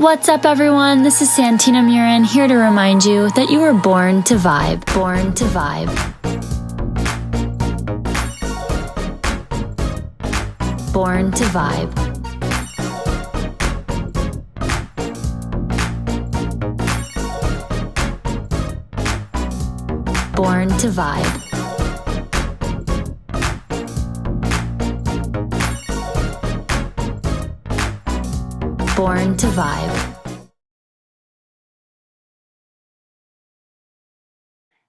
What's up, everyone? This is Santina Murin here to remind you that you were born to vibe. Born to vibe. Born to vibe. Born to vibe. Born to vibe.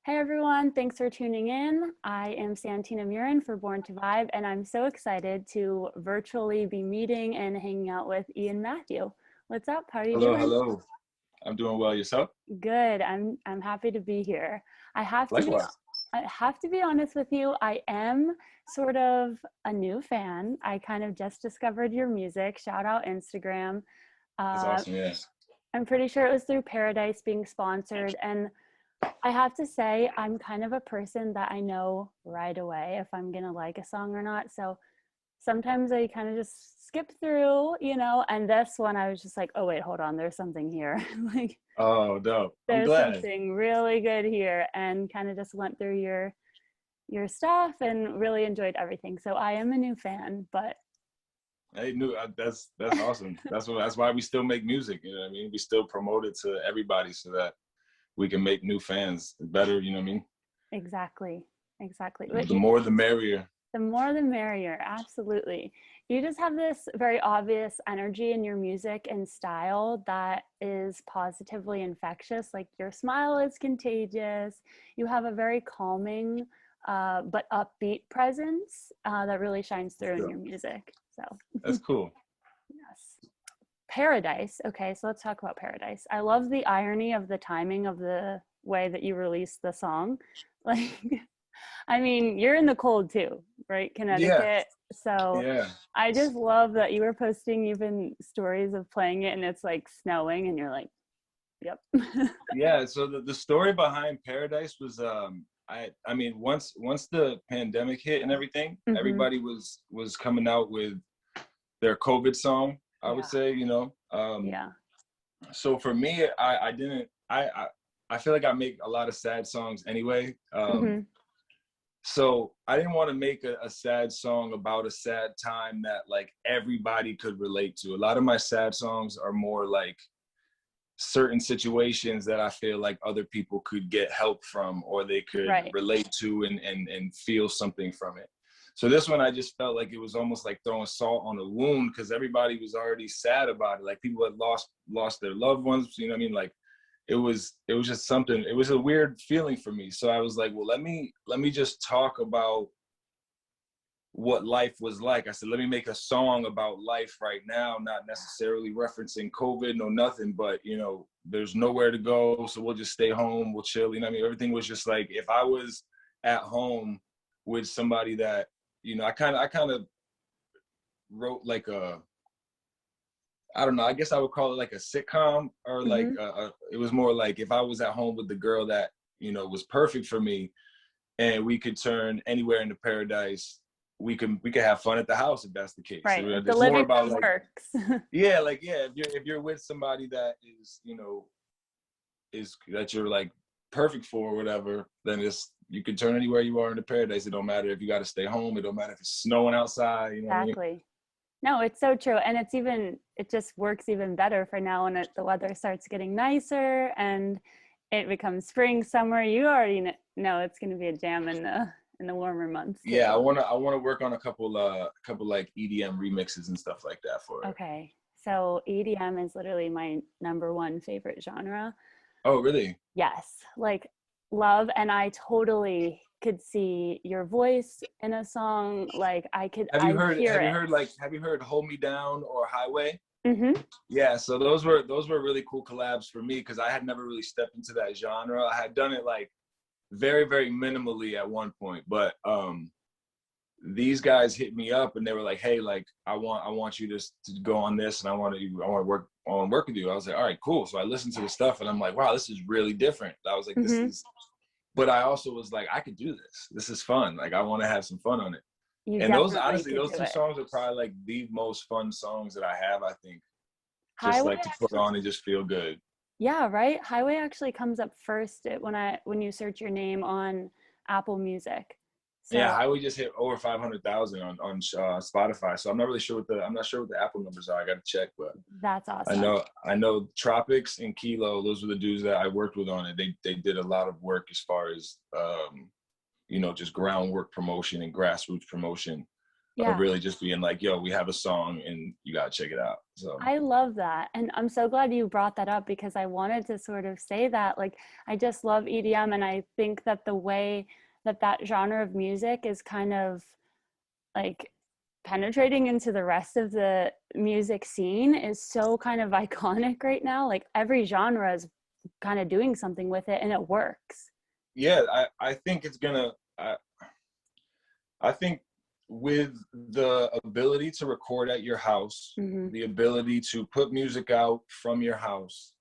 Hey everyone, thanks for tuning in. I am Santina Murin for Born to Vibe, and I'm so excited to virtually be meeting and hanging out with Ian Matthew. What's up? How are you doing? Hello. I'm doing well. Yourself? Good. I'm happy to be here. Likewise. I have to be honest with you. I am sort of a new fan. I kind of just discovered your music. Shout out Instagram. That's awesome. Yes. I'm pretty sure it was through Paradise being sponsored, and I have to say, I'm kind of a person that I know right away if I'm going to like a song or not. So sometimes I kind of just skip through, and this one I was just like, oh, wait, hold on. There's something here. Like, oh, dope. I'm there's glad. something really good here, and kind of just went through your stuff and really enjoyed everything. So I am a new fan, but. Hey, that's awesome. That's why we still make music. You know what I mean? We still promote it to everybody so that we can make new fans better. You know what I mean? Exactly. The more the merrier. The more the merrier. Absolutely. You just have this very obvious energy in your music and style that is positively infectious. Like, your smile is contagious. You have a very calming but upbeat presence that really shines through in your music. So that's cool. Yes. Paradise. Okay, so let's talk about Paradise. I love the irony of the timing of the way that you released the song. Like, I mean, you're in the cold too, right? Connecticut. Yeah. So yeah. I just love that you were posting even stories of playing it and it's like snowing and you're like, yep. Yeah. So the story behind Paradise was I mean once the pandemic hit and everything, Mm-hmm. everybody was coming out with their COVID song, I would say, yeah. So for me, I feel like I make a lot of sad songs anyway. Mm-hmm. So I didn't want to make a sad song about a sad time that like everybody could relate to. A lot of my sad songs are more like certain situations that I feel like other people could get help from, or they could relate to and feel something from it. So this one, I just felt like it was almost like throwing salt on a wound because everybody was already sad about it. Like, people had lost their loved ones, you know what I mean? Like, it was just something, it was a weird feeling for me. So I was like, well, let me just talk about what life was like. I said, let me make a song about life right now, not necessarily referencing COVID, no nothing, but there's nowhere to go, so we'll just stay home, we'll chill. You know what I mean? Everything was just like, if I was at home with somebody that, I kind of wrote like I don't know, I guess I would call it like a sitcom, or like it was more like if I was at home with the girl that, was perfect for me, and we could turn anywhere into paradise. We could have fun at the house if that's the case. Right. So the living room works. If you're with somebody that is, is that you're like perfect for or whatever, then you can turn anywhere you are into paradise. It don't matter if you got to stay home. It don't matter if it's snowing outside. You know exactly. What I mean? No, it's so true. And it just works even better for now when the weather starts getting nicer and it becomes spring, summer. You already know it's going to be a jam in the warmer months too. Yeah, I want to work on a couple like EDM remixes and stuff like that for it. Okay. So EDM is literally my number one favorite genre. Oh, really? Yes. Like, love. And I totally could see your voice in a song. Like, Have you heard Hold Me Down or Highway? Mm-hmm. Yeah, so those were really cool collabs for me because I had never really stepped into that genre. I had done it like very, very minimally at one point, but these guys hit me up and they were like, hey, like I want you to go on this, and I want to work with you. I was like, all right, cool. So I listened to the stuff and I'm like, wow, this is really different. I was like, this is, but I also was like, I could do this. This is fun. Like, I want to have some fun on it. And those two songs are probably like the most fun songs that I have, I think. just Highway like to put actually, on and just feel good. yeah, right. Highway actually comes up first when you search your name on Apple Music. Yeah, So Highway just hit over 500,000 on Spotify. So I'm not sure what the Apple numbers are. I got to check, but that's awesome. I know Tropics and Kilo. Those were the dudes that I worked with on it. They did a lot of work as far as just groundwork promotion and grassroots promotion. Yeah. Really just being like, yo, we have a song and you gotta check it out. So I love that. And I'm so glad you brought that up because I wanted to sort of say that. Like, I just love EDM. And I think that the way that that genre of music is kind of like penetrating into the rest of the music scene is so kind of iconic right now. Like, every genre is kind of doing something with it and it works. yeah, I think it's gonna, I think with the ability to record at your house, Mm-hmm. the ability to put music out from your house,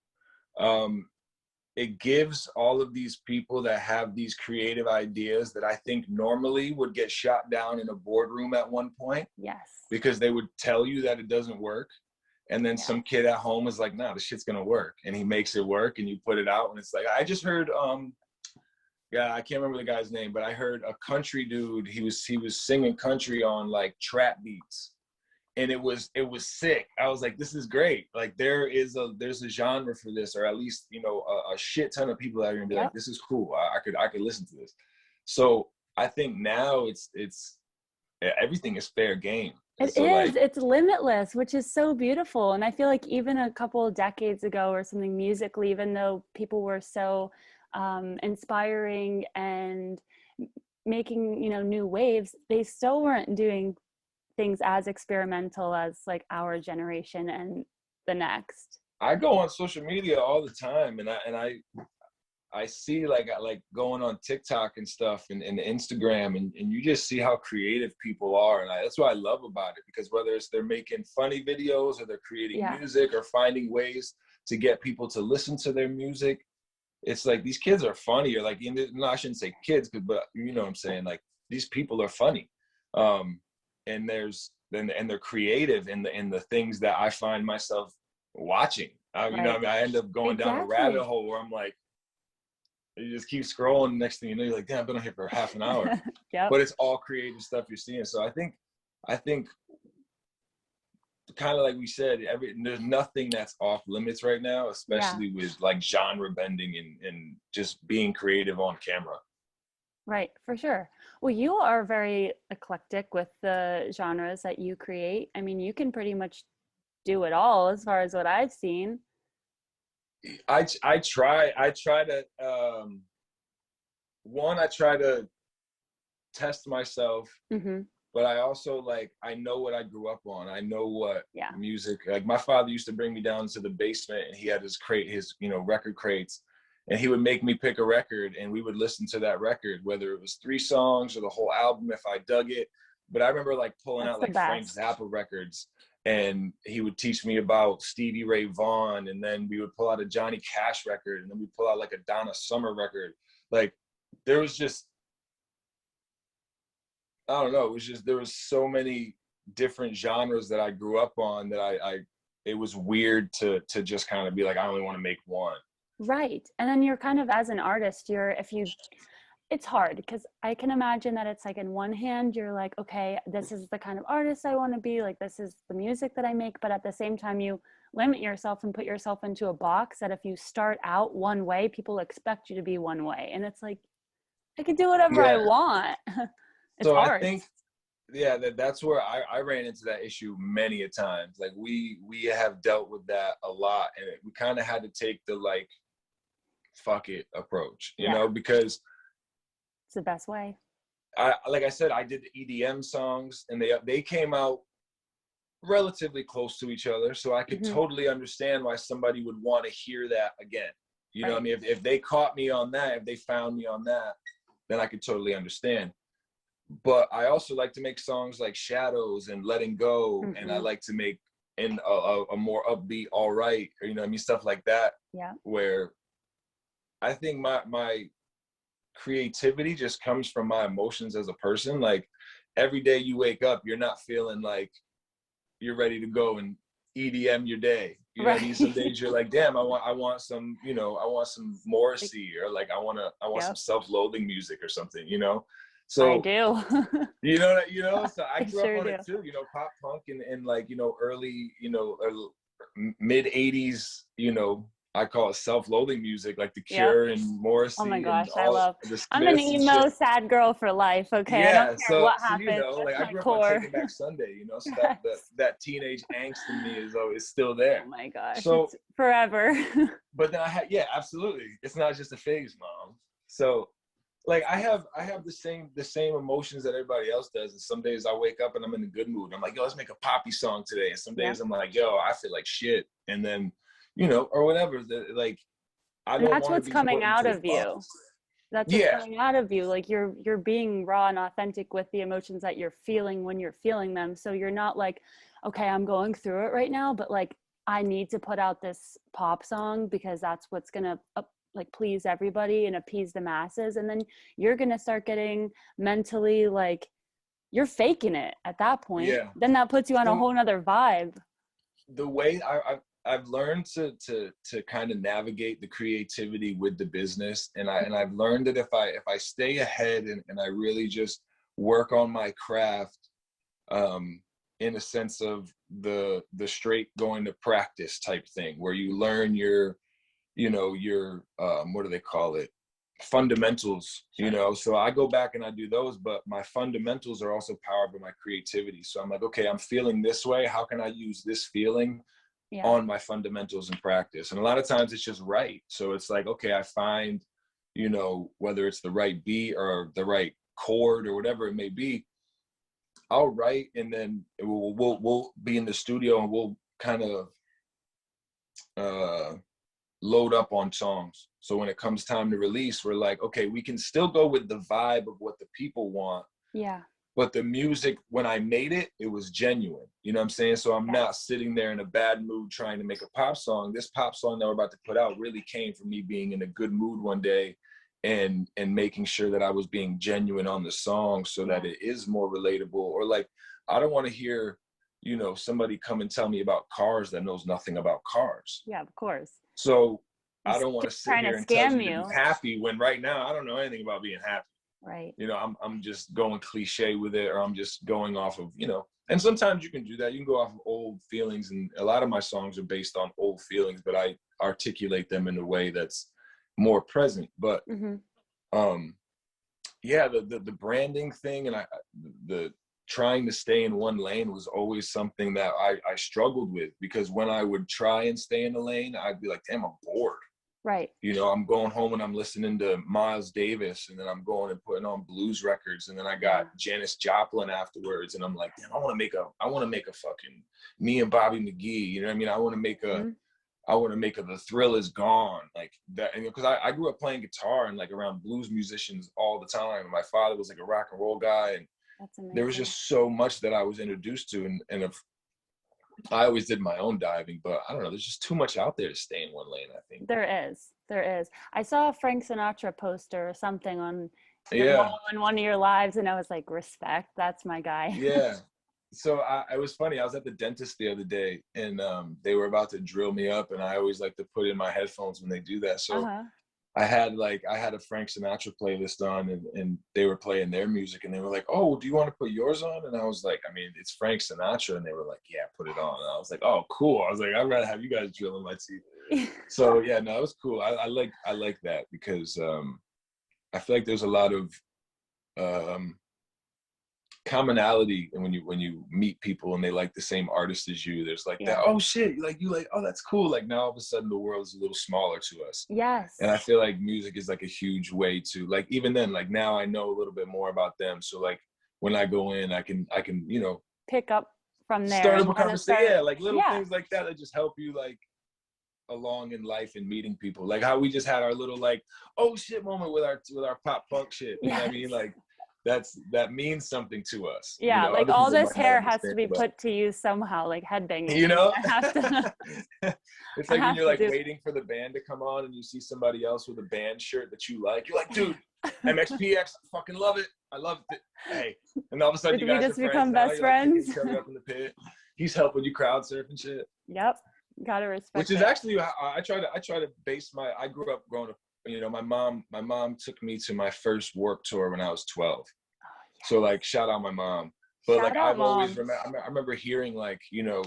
it gives all of these people that have these creative ideas that I think normally would get shot down in a boardroom at one point Yes. because they would tell you that it doesn't work. And then Yeah. some kid at home is like, nah, this shit's gonna work. And he makes it work and you put it out. And it's like, I just heard, I can't remember the guy's name, but I heard a country dude, he was singing country on like trap beats. And it was sick. I was like, this is great. Like there's a genre for this, or at least, a shit ton of people out here and be like, Yep. this is cool. I could listen to this. So I think now it's everything is fair game. And It so is. like, It's limitless, which is so beautiful. And I feel like even a couple of decades ago or something musically, even though people were so inspiring and making, new waves, they still weren't doing things as experimental as like our generation and the next. I go on social media all the time and I see like going on TikTok and stuff and Instagram and you just see how creative people are. And that's what I love about it, because whether it's they're making funny videos or they're creating Yeah. music or finding ways to get people to listen to their music, it's like these kids are funny. Or like, no, I shouldn't say kids, but you know what I'm saying? Like these people are funny. And they're creative in the things that I find myself watching. Right. I end up going down a rabbit Exactly. hole where I'm like, you just keep scrolling. Next thing you know, you're like, damn, I've been on here for half an hour. Yep. But it's all creative stuff you're seeing. So I think kind of like we said, there's nothing that's off limits right now, especially with like genre bending and just being creative on camera. Right, for sure. Well, you are very eclectic with the genres that you create. I mean, you can pretty much do it all as far as what I've seen. I try to I try to test myself, Mm-hmm. but I also I know what I grew up on. I know what Yeah. music, like my father used to bring me down to the basement and he had his record crates, and he would make me pick a record and we would listen to that record, whether it was 3 songs or the whole album if I dug it. But I remember pulling That's out the Frank best. Zappa records, and he would teach me about Stevie Ray Vaughan, and then we would pull out a Johnny Cash record, and then we pull out a Donna Summer record. There was just, I don't know, there was so many different genres that I grew up on that it was weird to just kind of be like, I only want to make one. Right. And then you're kind of, as an artist, it's hard because I can imagine that it's like, in one hand, you're like, okay, this is the kind of artist I want to be, like, this is the music that I make. But at the same time, you limit yourself and put yourself into a box that if you start out one way, people expect you to be one way. And it's like, I can do whatever I want. It's So I art. think, that's where I ran into that issue many a times. Like we have dealt with that a lot, and we kind of had to take the fuck it approach, because It's the best way. like I said, I did the EDM songs, and they came out relatively close to each other, so I could totally understand why somebody would want to hear that again. You know what I mean? If they caught me on that, if they found me on that, then I could totally understand. But I also like to make songs like Shadows and Letting Go, and I like to make in a more upbeat All Right, or stuff like that. Yeah. Where I think my creativity just comes from my emotions as a person. Like every day you wake up, you're not feeling like you're ready to go and EDM your day. You know what I mean? Some days you're like, damn, I want some, you know, I want some Morrissey, or like I want some self-loathing music or something, you know? So I do. So I I grew sure up on do. it too, you know, pop punk and like, you know, early, you know, mid 80s, you know, I call it self-loathing music, like The Yep. Cure and Oh my Morrissey and gosh, I all love. the I'm an Smiths and shit. emo sad girl for life. Okay, I don't Yeah, care so what you happens. know, like That's I my grew up on core. Taking Back Sunday, you know, so Yes. that teenage angst in me is always still there. Oh my gosh, So, it's forever. but then yeah, absolutely, it's not just a phase, mom. So, like I have the same emotions that everybody else does, and some days I wake up and I'm in a good mood. I'm like, yo, let's make a poppy song today. And some days I'm like, yo, I feel like shit, and then, you know, or whatever. Like I And don't that's want to what's be coming put out into a of box. you. That's what's Yeah, coming out of you. Like you're being raw and authentic with the emotions that you're feeling when you're feeling them. So you're not like, okay, I'm going through it right now, but like I need to put out this pop song because that's what's gonna like please everybody and appease the masses. And then you're gonna start getting mentally like you're faking it at that point. yeah. Then that puts you on a So whole nother vibe. the way I've learned to kind of navigate the creativity with the business, and I've learned that if I stay ahead and I really just work on my craft, in a sense of the straight going to practice type thing, where you learn your, you know, your what do they call it, fundamentals, you know. So I go back and I do those, but my fundamentals are also powered by my creativity. So I'm like, okay, I'm feeling this way, how can I use this feeling on my fundamentals in practice? And a lot of times it's just right. So it's like, okay, I find, you know, whether it's the right beat or the right chord or whatever it may be, I'll write, and then we'll be in the studio and we'll kind of load up on songs. So when it comes time to release, we're like, okay, we can still go with the vibe of what the people want. Yeah. But the music, when I made it, it was genuine. You know what I'm saying? So I'm not sitting there in a bad mood trying to make a pop song. This pop song that we're about to put out really came from me being in a good mood one day and making sure that I was being genuine on the song so that it is more relatable. Or like, I don't want to hear, you know, somebody come and tell me about cars that knows nothing about cars. Yeah, of course. So I He's don't want to sit trying here to and tell scam you to you. be happy when right now I don't know anything about being happy. Right. You know, I'm just going cliche with it, or I'm just going off of, you know, and sometimes you can do that. You can go off of old feelings, and a lot of my songs are based on old feelings, but I articulate them in a way that's more present. But yeah, the branding thing and the trying to stay in one lane was always something that I struggled with, because when I would try and stay in a lane, I'd be like, damn, I'm bored. Right. You know, I'm going home and I'm listening to Miles Davis, and then I'm going and putting on blues records, and then I got Janis Joplin afterwards, and I'm like, damn, I want to make a fucking me and Bobby McGee. You know what I mean? I want to make a The Thrill Is Gone, like that. Because I grew up playing guitar and like around blues musicians all the time. My father was like a rock and roll guy, and there was just so much that I was introduced to, and if I always did my own diving, but I don't know, there's just too much out there to stay in one lane, I think. There is. I saw a Frank Sinatra poster or something on your wall in one of your lives, and I was like, respect, that's my guy. Yeah. So it was funny. I was at the dentist the other day, and they were about to drill me up, and I always like to put in my headphones when they do that. So I had a Frank Sinatra playlist on, and they were playing their music, and they were like, oh, do you want to put yours on? And I was like, I mean, it's Frank Sinatra. And they were like, yeah, put it on. And I was like, oh, cool. I was like, I'd rather have you guys drilling my teeth. So yeah, no, it was cool. I like that, because I feel like there's a lot of commonality, and when you meet people and they like the same artist as you, there's like that, oh shit, you like, oh, that's cool. Like now all of a sudden the world is a little smaller to us. Yes. And I feel like music is like a huge way to, like, even then, like now I know a little bit more about them, so like when I go in, I can you know, pick up from there, start up a conversation, like little things like that just help you like along in life and meeting people, like how we just had our little like oh shit moment with our pop punk shit, you know what I mean? Like that means something to us. Yeah, you know? like Other all people this might not hair has to understand, be but, put to use somehow, like headbanging. you know, I have to. it's like when you're like waiting for the band to come on and you see somebody else with a band shirt that you like, you're like, dude, MXPX, fucking love it. I love it. Hey, and all of a sudden you guys just are friends become now. best You're like friends. picking each other up in the pit. He's helping you crowd surf and shit. Yep. Gotta respect Which is it. actually how I try to base my. I grew up growing up. You know, my mom took me to my first work tour when I was 12. Oh, So yes. like, shout out my mom. But like, Shout out, I've always moms. I remember hearing like, you know,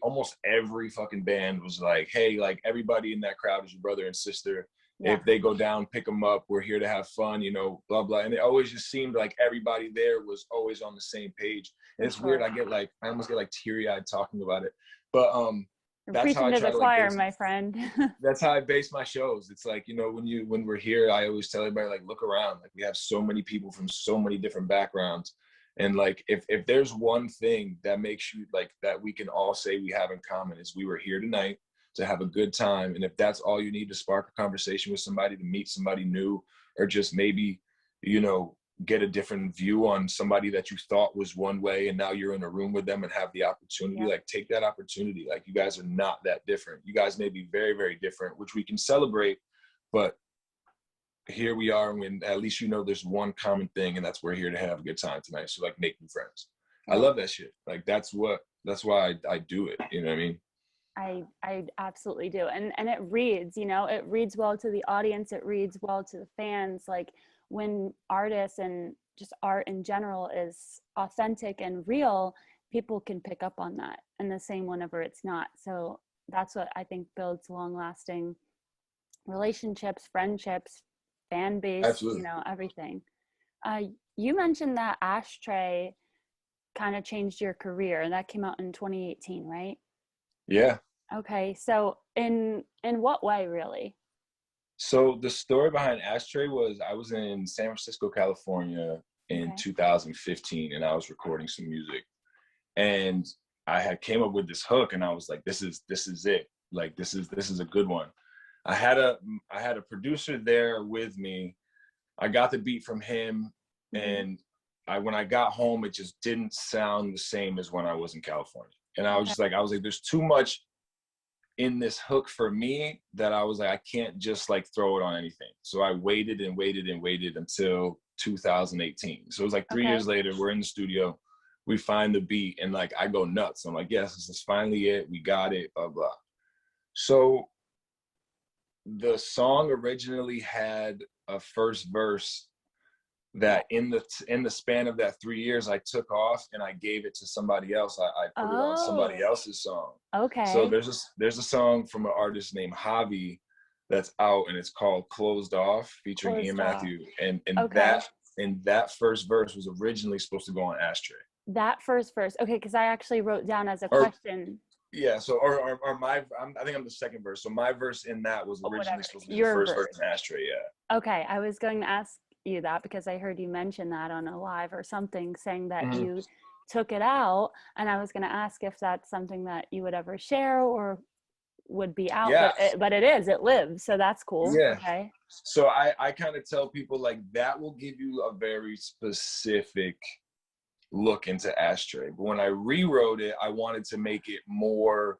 almost every fucking band was like, hey, like everybody in that crowd is your brother and sister. Yeah, If they go down, pick them up. We're here to have fun, you know, blah blah. And it always just seemed like everybody there was always on the same page. And for it's weird. sure. I almost get like teary eyed talking about it. But You're that's how preaching I to try the to like choir, base. my friend. That's how I base my shows. It's like, you know, when we're here, I always tell everybody like, look around. Like we have so many people from so many different backgrounds. And like, if there's one thing that makes you like that we can all say we have in common is we were here tonight to have a good time. And if that's all you need to spark a conversation with somebody, to meet somebody new, or just maybe, you know, get a different view on somebody that you thought was one way and now you're in a room with them and have the opportunity, Yeah. like take that opportunity. Like you guys are not that different. You guys may be very, very different, which we can celebrate, but here we are when at least you know there's one common thing, and that's we're here to have a good time tonight. So like make new friends. I Right. love that shit. Like that's why I do it. You know what I mean? I absolutely do. And it reads, you know, it reads well to the audience, it reads well to the fans. Like when artists and just art in general is authentic and real, people can pick up on that. And the same whenever it's not. So that's what I think builds long lasting relationships, friendships, fan base, you Absolutely. know, everything. Uh, you mentioned that Ashtray kind of changed your career, and that came out in 2018, right? Yeah. Okay, so in what way, really? So the story behind Ashtray was I was in San Francisco, California in Okay. 2015, and I was recording some music. And I had came up with this hook, and I was like, this is it. Like this is a good one. I had a producer there with me. I got the beat from him, Hmm. and when I got home, it just didn't sound the same as when I was in California. And Okay. I was like, there's too much in this hook for me that I was like, I can't just like throw it on anything. So I waited and waited and waited until 2018. So it was like 3 years Okay. later, we're in the studio, we find the beat, and like I go nuts. I'm like, yes, this is finally it. We got it, blah, blah. So the song originally had a first verse Yeah. that in the span of that 3 years I took off and I gave it to somebody else. I put it on somebody Oh, else's song. So okay. there's a song from an artist named Javi that's out, and it's called Closed Off, featuring Ian Closed off. Matthew. Okay. And that first verse was originally supposed to go on Ashtray. That first verse. Okay, because I actually wrote down as a Or question. yeah, so I think I'm the second verse. So my verse in that was Or originally whatever. supposed to be the Your first verse verse. in Ashtray, yeah. Okay, I was going to ask you that because I heard you mention that on a live or something, saying that Mhm. you took it out, and I was going to ask if that's something that you would ever share or would be out, Yeah, but it lives, so that's cool. yeah. Okay. So I kind of tell people like that will give you a very specific look into Ashtray. But when I rewrote it, I wanted to make it more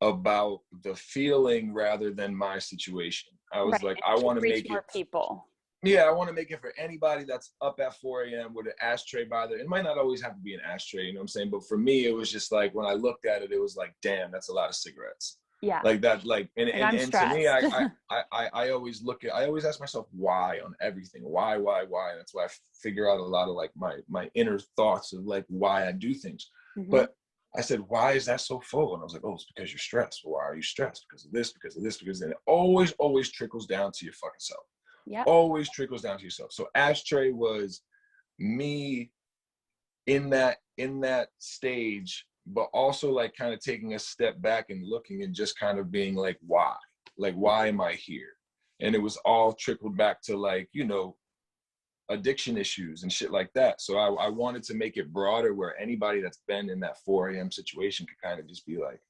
about the feeling rather than my situation. I was Right. like, It I should want to reach make it, more people. yeah, I want to make it for anybody that's up at 4 a.m. with an ashtray by there. It might not always have to be an ashtray, you know what I'm saying? But for me, it was just like, when I looked at it, it was like, damn, that's a lot of cigarettes. Yeah. Like that, like, Like I'm and to me, stressed. I always I always ask myself why on everything. Why? And that's why I figure out a lot of like my inner thoughts of like why I do things. Hmm. But I said, why is that so full? And I was like, oh, it's because you're stressed. Well, why are you stressed? Because of this, because of this, because then it always trickles down to your fucking self. Yep. Always trickles down to yourself. So Ashtray was me in that stage, but also like kind of taking a step back and looking and just kind of being like, why am I here? And it was all trickled back to like, you know, addiction issues and shit like that. So I wanted to make it broader where anybody that's been in that 4 a.m. situation could kind of just be like,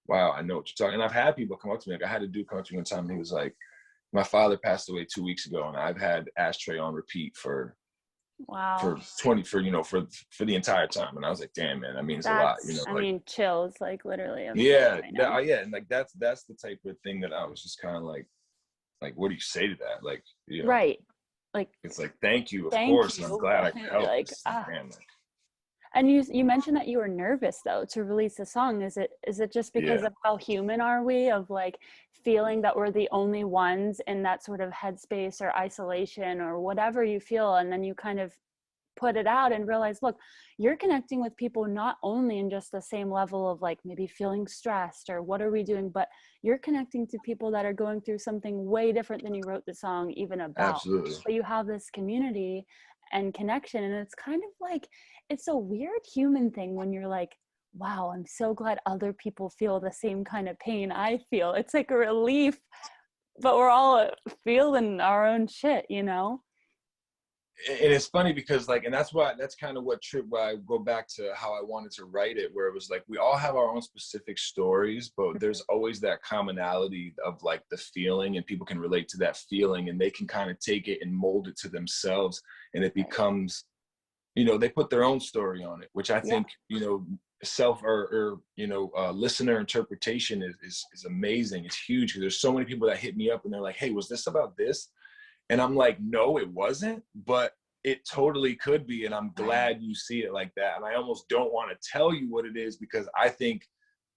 wow, I know what you're talking. And I've had people come up to me. Like I had a dude come up to me one time and he was like, my father passed away 2 weeks ago and I've had Ashtray on repeat for Wow. for 20 for you know for the entire time. And I was like, damn, man, that means a lot, you That's, know, I like mean, chills, like literally. I'm feeling yeah, right now. yeah. And like that's the type of thing that I was just kind of like what do you say to that? Like, you know, Right. Like, it's like, thank you, of thank course, and I'm you, glad but I could you're help. like, It's like, ah. man, like, And you mentioned that you were nervous though to release a song. Is it just because Yeah, of how human are we, of like feeling that we're the only ones in that sort of headspace or isolation or whatever you feel, and then you kind of put it out and realize, look, you're connecting with people not only in just the same level of like maybe feeling stressed or what are we doing, but you're connecting to people that are going through something way different than you wrote the song even about. absolutely. But you have this community and connection, and it's kind of like, it's a weird human thing when you're like, wow, I'm so glad other people feel the same kind of pain I feel. It's like a relief, but we're all feeling our own shit, you know? And it's funny because like, and that's kind of what why I go back to how I wanted to write it, where it was like, we all have our own specific stories, but there's always that commonality of like the feeling, and people can relate to that feeling, and they can kind of take it and mold it to themselves. And it becomes, they put their own story on it, which I Yeah. think, self or listener interpretation is amazing. It's huge because there's so many people that hit me up and they're like, hey, was this about this? And I'm like, no, it wasn't, but it totally could be. And I'm glad you see it like that. And I almost don't want to tell you what it is because I think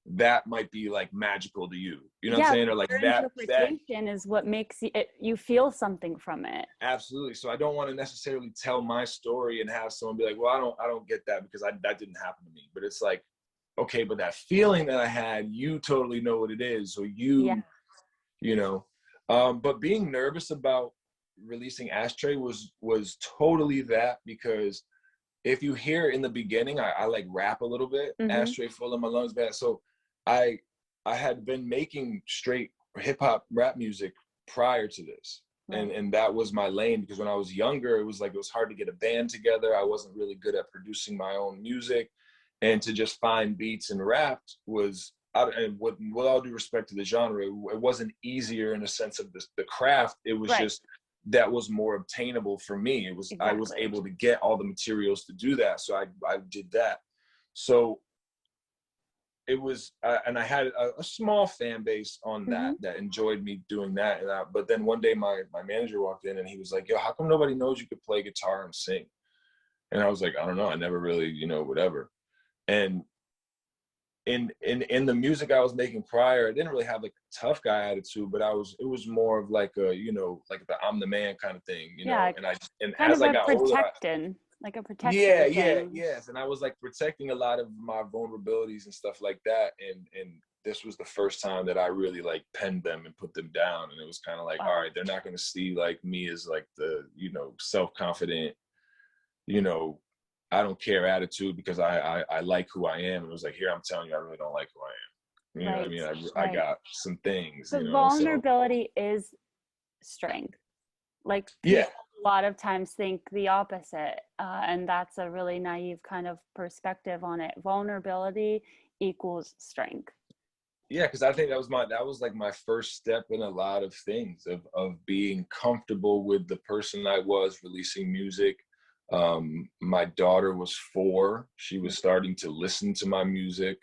that might be like magical to you. You know what I'm saying? Or like your that interpretation is what makes you feel something from it. absolutely. So I don't want to necessarily tell my story and have someone be like, well, I don't get that because that didn't happen to me. But it's like, okay, but that feeling that I had, you totally know what it is. So you know, but being nervous about releasing Ashtray was totally that, because if you hear in the beginning, I like rap a little bit, Ashtray full of my lungs bad. So I had been making straight hip hop rap music prior to this. Right. And that was my lane, because when I was younger, it was hard to get a band together. I wasn't really good at producing my own music, and to just find beats and rap was, and with all due respect to the genre, it wasn't easier in the sense of the craft. It was just, that was more obtainable for me. It was, I was able to get all the materials to do that. So I did that. So it was, and I had a small fan base on that enjoyed me doing that. But then one day my manager walked in and he was like, yo, how come nobody knows you could play guitar and sing? And I was like, I don't know. I never really, whatever. And in the music I was making prior, I didn't really have like a tough guy attitude, but it was more of like a, like the I'm the man kind of thing, and kind as of I got older, like a protection thing. yes. And I was like protecting a lot of my vulnerabilities and stuff like that. And this was the first time that I really like penned them and put them down. And it was kind of like, all right, they're not going to see like me as like the, self-confident, I don't care attitude, because I like who I am. And it was like, here, I'm telling you, I really don't like who I am. You know what I mean? I got some things, The vulnerability is strength. Like people a lot of times think the opposite. And that's a really naive kind of perspective on it. Vulnerability equals strength. Yeah, because I think that was like my first step in a lot of things of being comfortable with the person I was releasing music. My daughter was 4. She was starting to listen to my music.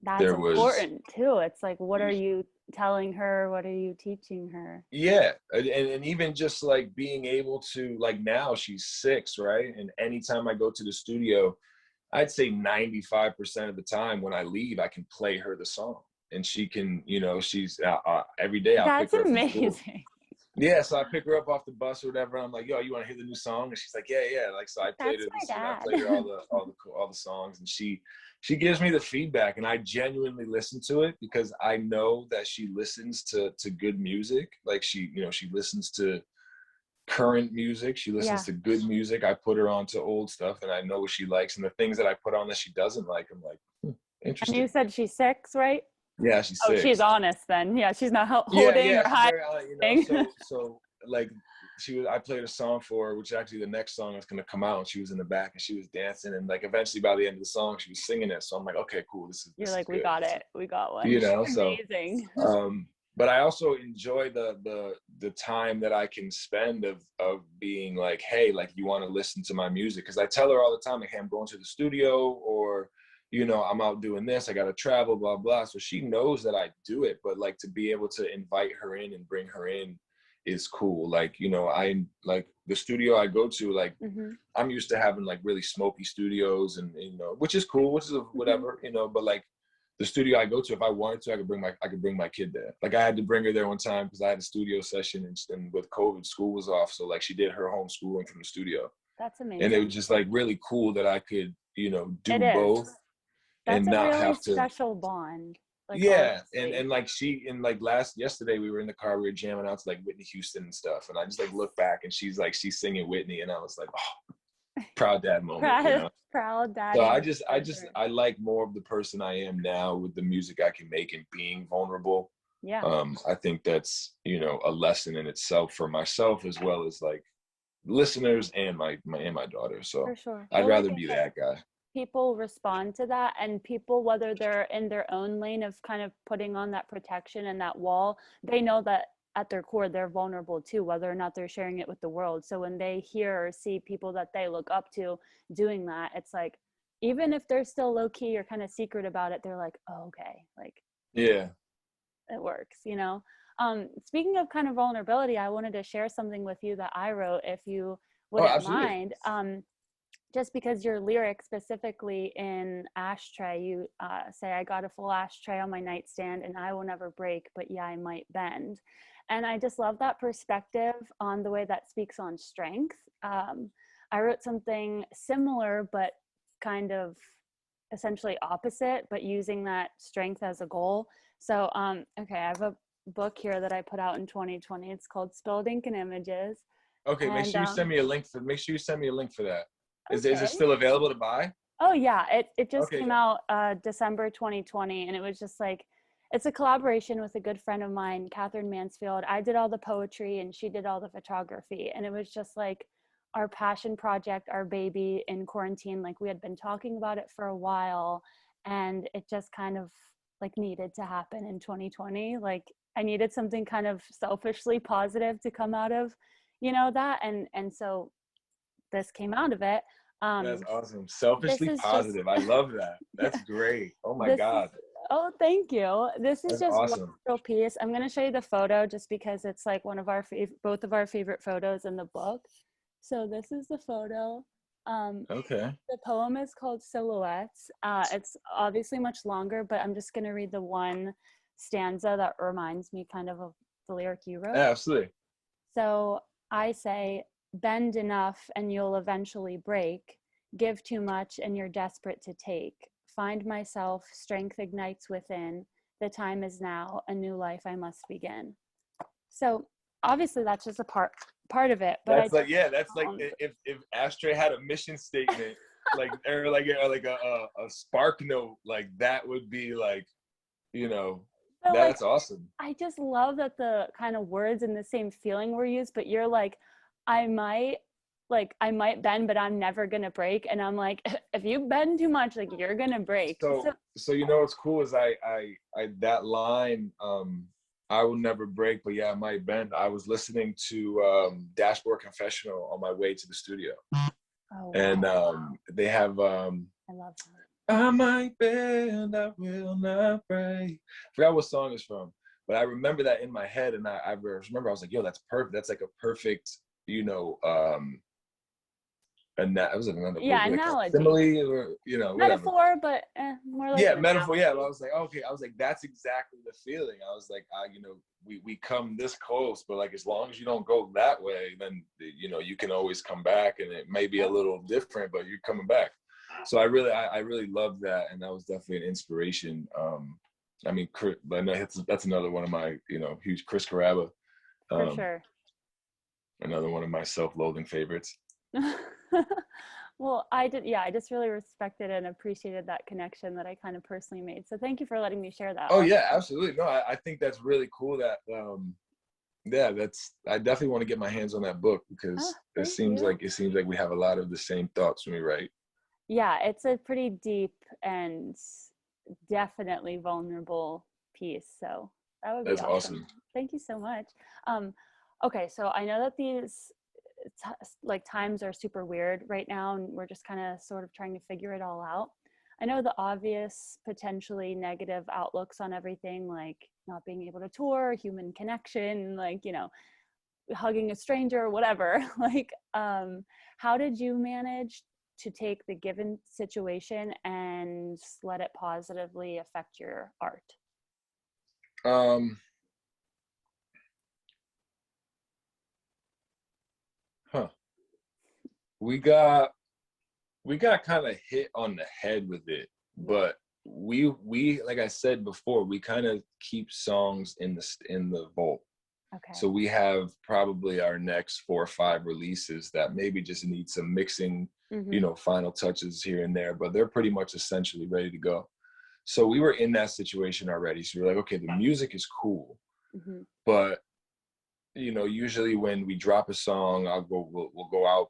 That's important too. It's like, what are you telling her? What are you teaching her? Yeah. And even just like being able to, like, now she's 6, right? And anytime I go to the studio, I'd say 95% of the time when I leave, I can play her the song. And she can, she's every day I'll pick her up. That's amazing. Yeah, so I pick her up off the bus or whatever. I'm like, yo, you want to hear the new song? And she's like, yeah. Like, so I played her this, I played her all the songs, and she gives me the feedback, and I genuinely listen to it because I know that she listens to good music. Like she listens to current music. She listens to good music. I put her onto old stuff, and I know what she likes, and the things that I put on that she doesn't like, I'm like, interesting. And you said she's 6, right? Yeah, she's 6. She's honest then. Yeah, she's not holding or hiding. So like I played a song for her, which is actually the next song that's gonna come out, and she was in the back and she was dancing, and like eventually by the end of the song she was singing it. So I'm like, okay, cool. You're like, we got it. We got one. Amazing. So but I also enjoy the time that I can spend of being like, hey, like, you want to listen to my music? Because I tell her all the time, like, hey, I'm going to the studio, or I'm out doing this, I got to travel, blah, blah. So she knows that I do it, but like to be able to invite her in and bring her in is cool. Like, you know, I like the studio I go to, like Mm-hmm. I'm used to having like really smoky studios and, you know, which is cool, which is whatever, you know, but like the studio I go to, if I wanted to, I could bring my kid there. Like I had to bring her there one time because I had a studio session and with COVID, school was off. So like she did her homeschooling from the studio. That's And it amazing. was just like really cool that I could, you know, It do is. both That's and a not really have to. special bond. Like Yeah, honestly. and like like yesterday we were in the car, we were jamming out to like Whitney Houston and stuff, and I just like look back and she's singing Whitney, and I was like, oh, proud dad moment, you know. Proud So daddy moment for sure. I like more of the person I am now with the music I can make and being vulnerable. Yeah. I think that's, you know, a lesson in itself for myself as well as like listeners and my daughter. For So sure. I'd Well, like rather I be said, that guy. people respond to that, and people, whether they're in their own lane of kind of putting on that protection and that wall, they know that at their core they're vulnerable too, whether or not they're sharing it with the world. So when they hear or see people that they look up to doing that, it's like, even if they're still low key or kind of secret about it, they're like, oh, okay, like Yeah. it works, you know. Speaking of kind of vulnerability, I wanted to share something with you that I wrote, if you Oh, wouldn't absolutely. mind. Just because your lyric specifically in Ashtray, you say, I got a full ashtray on my nightstand and I will never break, but yeah, I might bend. And I just love that perspective on the way that speaks on strength. I wrote something similar, but kind of essentially opposite, but using that strength as a goal. So, okay, I have a book here that I put out in 2020. It's called Spilled Ink and Images. Okay, And make sure you send me a link for that. Is it okay. still available to buy? Oh yeah, it just Okay, came yeah. out December 2020, and it was just like, it's a collaboration with a good friend of mine, Catherine Mansfield. I did all the poetry and she did all the photography, and it was just like our passion project, our baby in quarantine. Like we had been talking about it for a while, and it just kind of like needed to happen in 2020. Like I needed something kind of selfishly positive to come out of, you know, that, and so this came out of it. That's awesome. This Selfishly is just positive. I love that. yeah, That's great. Oh my this is, God. oh, thank you. This is That's just one awesome. little piece. I'm going to show you the photo just because it's like one of our both of our favorite photos in the book. So this is the photo. Okay. The poem is called Silhouettes. It's obviously much longer, but I'm just going to read the one stanza that reminds me kind of the lyric you wrote. Yeah, absolutely. So I say, bend enough and you'll eventually break. Give too much and you're desperate to take. Find myself, strength ignites within. The time is now, a new life I must begin. So obviously that's just a part of it, but I That's just like, yeah, that's like found, if Ashtray had a mission statement, like or like a spark note, like that would be like, you know, but like that's awesome. I just love that the kind of words and the same feeling were used, but you're like, I might I might bend, but I'm never gonna break. And I'm like, if you bend too much, like you're gonna break. So So you know what's cool is I that line, I will never break, but yeah, I might bend. I was listening to Dashboard Confessional on my way to the studio. oh And wow, they have I love that. I might bend, I will not break. Forgot what song it's from, but I remember that in my head, and I remember I was like, "Yo, that's perfect. That's like a perfect, you know, and that was another what Yeah, would they call it? analogy, Simile or you know whatever." metaphor, but more like Yeah, an metaphor. Yeah, but I analogy. was like, okay, I was like, that's exactly the feeling. I was like, you know, we come this close, but like as long as you don't go that way, then you know you can always come back, and it may be a Yep. little different, but you're coming back. So I really loved that, and that was definitely an inspiration. I mean, but that's another one of my, you know, huge Chris Caraba, For um, sure. another one of my self-loathing favorites. Well, yeah, I just really respected and appreciated that connection that I kind of personally made. So thank you for letting me share that Oh also. yeah, absolutely. No, I think that's really cool that yeah, I definitely want to get my hands on that book Oh, because thank you. it seems like we have a lot of the same thoughts when we write. Yeah, it's a pretty deep and definitely vulnerable piece. So that would be That's awesome. awesome. Thank you so much. Um, okay, so I know that these times are super weird right now, and we're just kind of sort of trying to figure it all out. I know the obvious potentially negative outlooks on everything, like not being able to tour, human connection, like, you know, hugging a stranger or whatever. Like, how did you manage to take the given situation and let it positively affect your art? Um, huh. We got kind of hit on the head with it, but we like I said before, we kind of keep songs in the vault. Okay. So we have probably our next 4 or 5 releases that maybe just need some mixing, final touches here and there, but they're pretty much essentially ready to go. So we were in that situation already. So we're like, okay, the music is cool, but usually when we drop a song, we'll go out,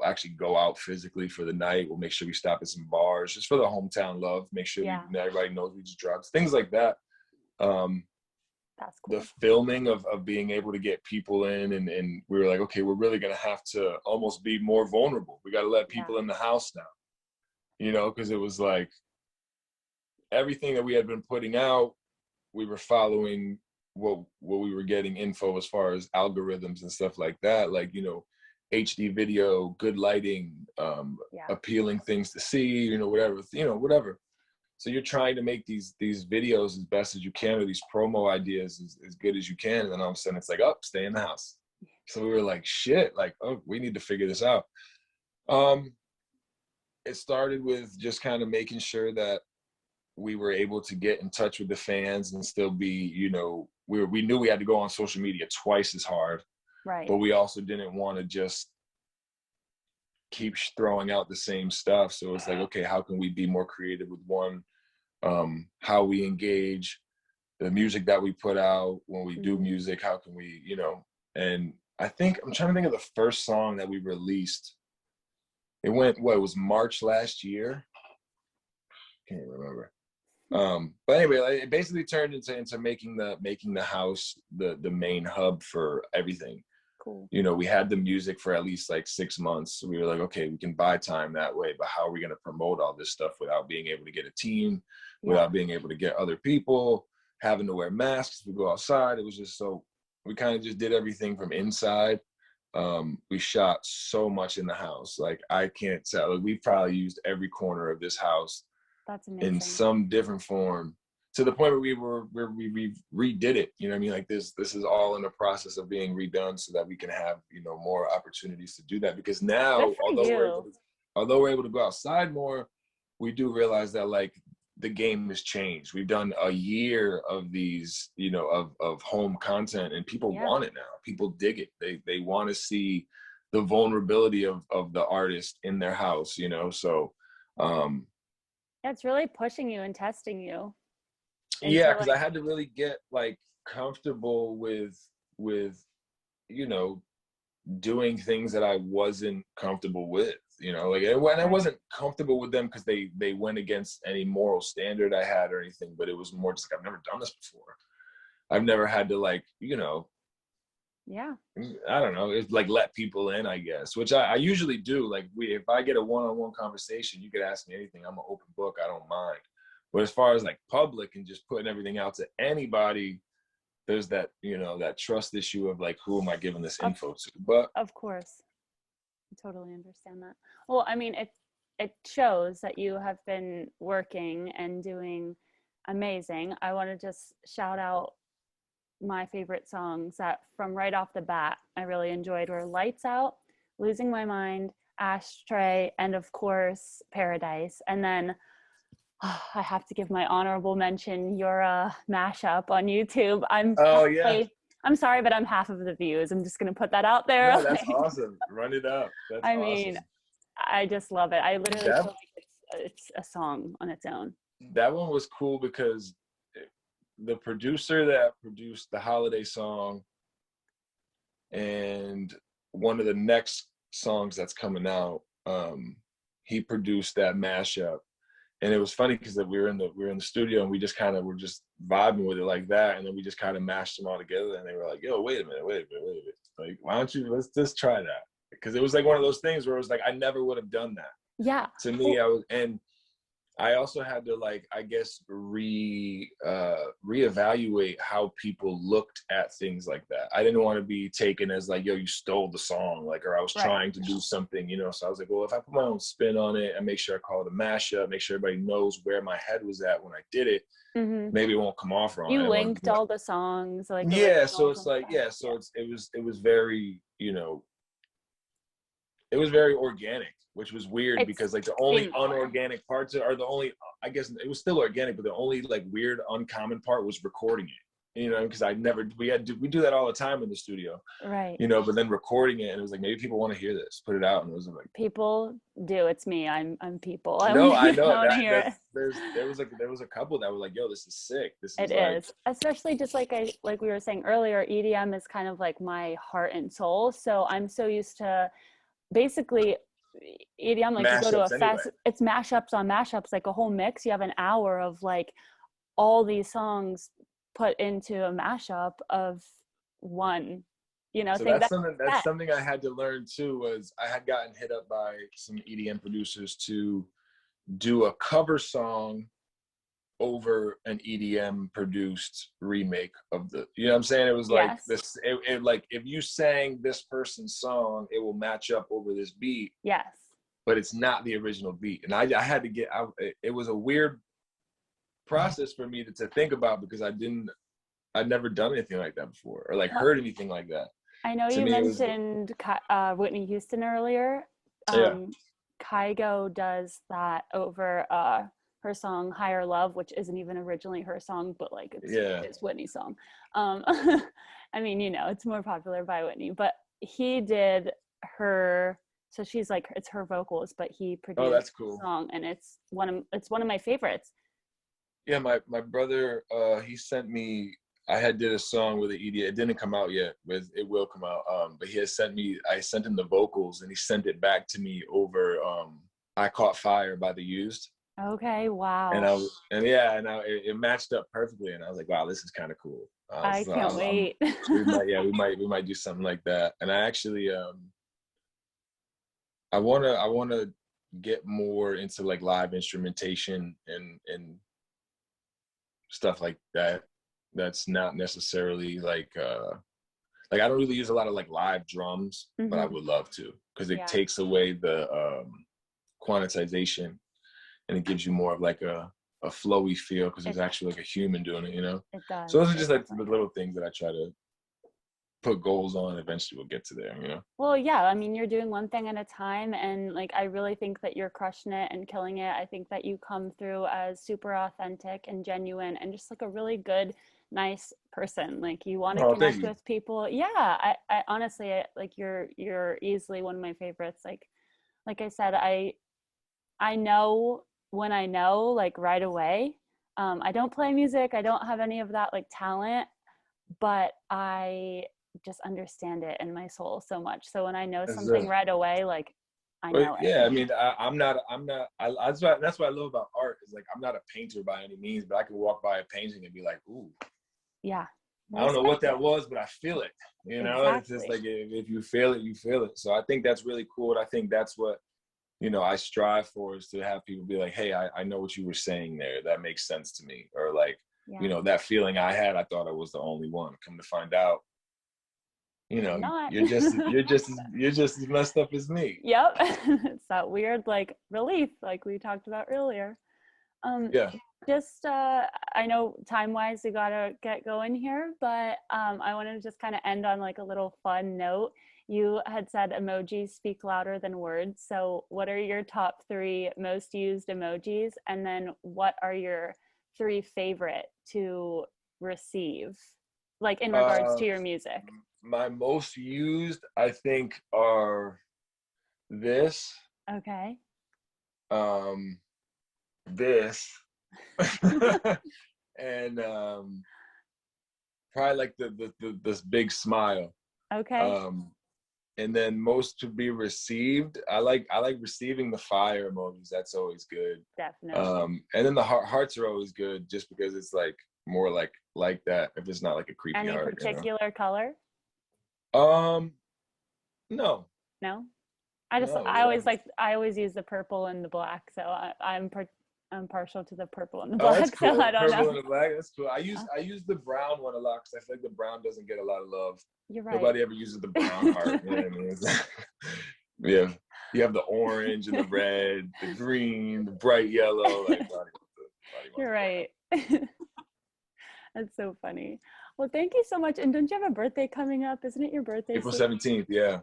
actually go out physically for the night. We'll make sure we stop at some bars just for the hometown love. Make sure everybody knows we just dropped things like that. That's cool. The filming of being able to get people in, and we were like, okay, we're really gonna have to almost be more vulnerable. We got to let people in the house now, because it was like everything that we had been putting out, we were following what we were getting info as far as algorithms and stuff like that, like HD video, good lighting, appealing things to see, whatever. So you're trying to make these videos as best as you can, or these promo ideas as good as you can, and then all of a sudden it's like, oh, stay in the house. So we were like, shit, like, oh, we need to figure this out. It started with just kind of making sure that we were able to get in touch with the fans and still be, we knew we had to go on social media twice as hard, right? But we also didn't want to just keep throwing out the same stuff. So it's like, okay, how can we be more creative with one? How we engage, the music that we put out when we do music, how can we, and I'm trying to think of the first song that we released. It was March last year. Can't remember. But anyway, like, it basically turned into making the house the main hub for everything. Cool. We had the music for at least like 6 months. So we were like, okay, we can buy time that way, but how are we going to promote all this stuff without being able to get a team, without being able to get other people, having to wear masks to go outside? It was just so, we kind of just did everything from inside. We shot so much in the house. Like, I can't tell. Like, we probably used every corner of this house. That's amazing. In some different form, to the point where we redid it. You know what I mean? Like, this is all in the process of being redone so that we can have, more opportunities to do that. Because now, although we're able to go outside more, we do realize that, like, the game has changed. We've done a year of these, of home content, and people want it now. People dig it. They want to see the vulnerability of the artist in their house, So, it's really pushing you and testing you. Yeah, because I had to really get like comfortable with doing things that I wasn't comfortable with. Like, when I wasn't comfortable with them because they went against any moral standard I had or anything, but it was more just like, I've never done this before. I've never had to, like, I don't know, it's like let people in, I guess, which I usually do. Like, if I get a one-on-one conversation, you could ask me anything. I'm an open book. I don't mind. But as far as like public and just putting everything out to anybody, there's that, that trust issue of like, who am I giving this info to? But of course, I totally understand that. Well, I mean, it shows that you have been working and doing amazing. I want to just shout out my favorite songs that from right off the bat I really enjoyed were Lights Out, Losing My Mind, Ashtray, and of course Paradise. And then I have to give my honorable mention, your mashup on YouTube. I'm sorry, but I'm half of the views. I'm just gonna put that out there. No, that's awesome. Run it up. That's awesome. Mean, I just love it. I literally feel like it's a song on its own. That one was cool because the producer that produced the holiday song and one of the next songs that's coming out, he produced that mashup. And it was funny because we were in the studio and we just kind of were just vibing with it like that, and then we just kind of mashed them all together. And they were like, "Yo, wait a minute. Like, why don't you let's just try that?" Because it was like one of those things where it was like I never would have done that. Yeah. To me, I also had to, like, I guess reevaluate how people looked at things like that. I didn't want to be taken as like, yo, you stole the song, like, or I was Right. trying to do something, you know. So I was like, well, if I put my own spin on it and make sure I call it a mashup, make sure everybody knows where my head was at when I did it, Mm-hmm. maybe it won't come off wrong. I You didn't want to linked be like, all the songs, like yeah. So originals it's and like, stuff. yeah. Yeah. So it was very, you know, it was very organic, which was weird It's because like the only seamless. unorganic parts are the only, I guess it was still organic, but the only like weird uncommon part was recording it, you know, because we do that all the time in the studio, Right. you know, but then recording it, and it was like, maybe people want to hear this, put it out. And it was like, People do. It's me. I'm people. I no, want I I know want to that hear it. there was a couple that were like, yo, this is sick, this It is like, is, especially just like we were saying earlier, EDM is kind of like my heart and soul. So I'm so used to basically EDM, like you go to a mashups anyway. fest, it's mashups on mashups, like a whole mix. You have an hour of like all these songs put into a mashup of one, So thing that's that's something that's set. something I had to learn too. Was I had gotten hit up by some EDM producers to do a cover song over an EDM produced remake of the, you know what I'm saying? It was like Yes. this, it like, if you sang this person's song, it will match up over this beat, Yes. but it's not the original beat. And I had to get out. It was a weird process for me to think about because I'd never done anything like that before or like Well, heard anything like that. I know To you me, it was, mentioned Whitney Houston earlier. yeah, Kygo does that over her song "Higher Love," which isn't even originally her song, but like yeah. it's Whitney's song. Um, I mean, it's more popular by Whitney, but he did her. So she's like, it's her vocals, but he Oh, produced that's the cool. song, and it's one of my favorites. Yeah, my brother, he sent me. I had did a song with the EDM. It didn't come out yet, but it will come out. But he had sent me. I sent him the vocals, and he sent it back to me over. I Caught Fire by The Used, Okay, and wow. I was, and yeah, and it matched up perfectly, and I was like, wow, this is kind of cool. I can't wait. We might do something like that. And I actually, I wanna get more into like live instrumentation and stuff like that. That's not necessarily like I don't really use a lot of like live drums, but I Hmm. would love to because it Yeah, takes away the quantization and it gives you more of like a flowy feel because it there's actually like a human doing it, you know? it So does. those are It just like the definitely does. little things that I try to put goals on. Eventually we'll get to there, you know? Well, yeah, I mean, you're doing one thing at a time, and like, I really think that you're crushing it and killing it. I think that you come through as super authentic and genuine and just like a really good, nice person. Like, you want to Oh, thank connect you. with people. Yeah, I honestly, like, you're easily one of my favorites. Like I said, I know when I know, like, right away. I don't play music. I don't have any of that like talent, but I just understand it in my soul so much. So when I know That's something it. right away, like, I But know yeah, I it. mean, that's what I love about art is like, I'm not a painter by any means, but I can walk by a painting and be like, ooh, Yeah. I don't know what Respect that it. was, but I feel it. You know, it's just Exactly. like if you feel it, you feel it. So I think that's really cool. And I think that's what, you know, I strive for is to have people be like, hey, I know what you were saying there. That makes sense to me. Or like, you Yeah. know, that feeling I had, I thought I was the only one. Come to find out, you You're know, not. you're just as messed up as me. Yep. It's that weird like relief like we talked about earlier. Um, Yeah. just I know time wise we gotta get going here, but I want to just kind of end on like a little fun note. You had said emojis speak louder than words. So what are your top three most used emojis? And then what are your three favorite to receive, like in regards Uh, to your music? my most used, I think, are this, Okay. um, this, and probably like the this big smile. Okay. Um, and then most to be received, I like receiving the fire emojis. That's always good. Definitely. And then the hearts are always good, just because it's like more like that. If it's not like a creepy Any heart, you particular color? know. No, No. no. I always use the purple and the black, so I'm I'm partial to the purple and the Oh, that's black, so cool. I don't Purple know. and the black. That's cool. I use the brown one a lot because I feel like the brown doesn't get a lot of love. You're right. Nobody ever uses the brown heart. You know what I mean? Yeah. You have the orange and the red, the green, the bright yellow. Like, You're right. That's so funny. Well, thank you so much. And don't you have a birthday coming up? Isn't it your birthday April soon? 17th. Yeah.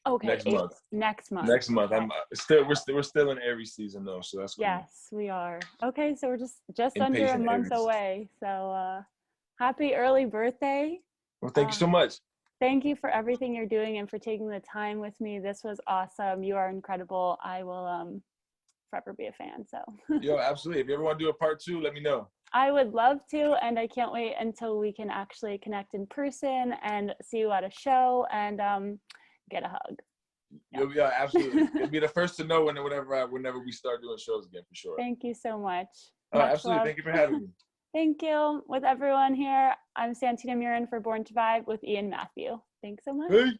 Okay. Next month. Next month. Next month. Okay. We're still in Aries season though, so that's cool. Yes, we are. Okay, so we're just under a Impatient month Aries. away. So happy early birthday. Well, thank you so much. Thank you for everything you're doing and for taking the time with me. This was awesome. You are incredible. I will forever be a fan. So Yo, absolutely. If you ever want to do a part 2, let me know. I would love to, and I can't wait until we can actually connect in person and see you at a show and get a hug. Yeah, absolutely. You'll be the first to know whenever we start doing shows again, for sure. Thank you so much. Absolutely. Love. Thank you for having me. Thank you. With everyone here, I'm Santina Murin for Born to Vibe with Ian Matthew. Thanks so much. Hey.